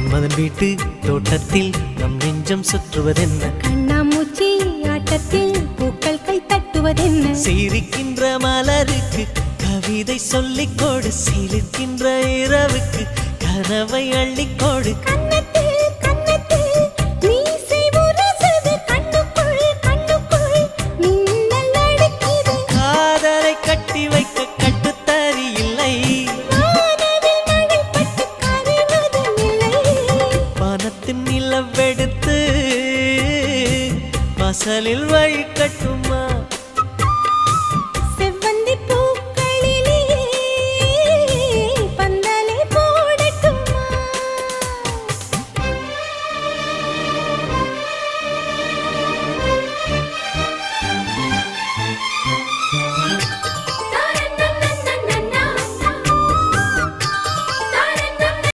மன்மதன் வீட்டு தோட்டத்தில் நம் நெஞ்சம் சுற்றுவதென்ன கண்ணாமூச்சி ஆட்டத்தில் பூக்கள் கை தட்டுவதென்ன சிரிக்கின்ற மலருக்கு கவிதை சொல்லிக்கோடு சிலிர்க்கின்ற இரவுக்கு கனவை அள்ளிக்கோடு காதலை கட்டி வைக்க கட்டுத்தறி இல்லை வானத்தின் நிலவெடுத்து வாசலில் வழி கட்டும்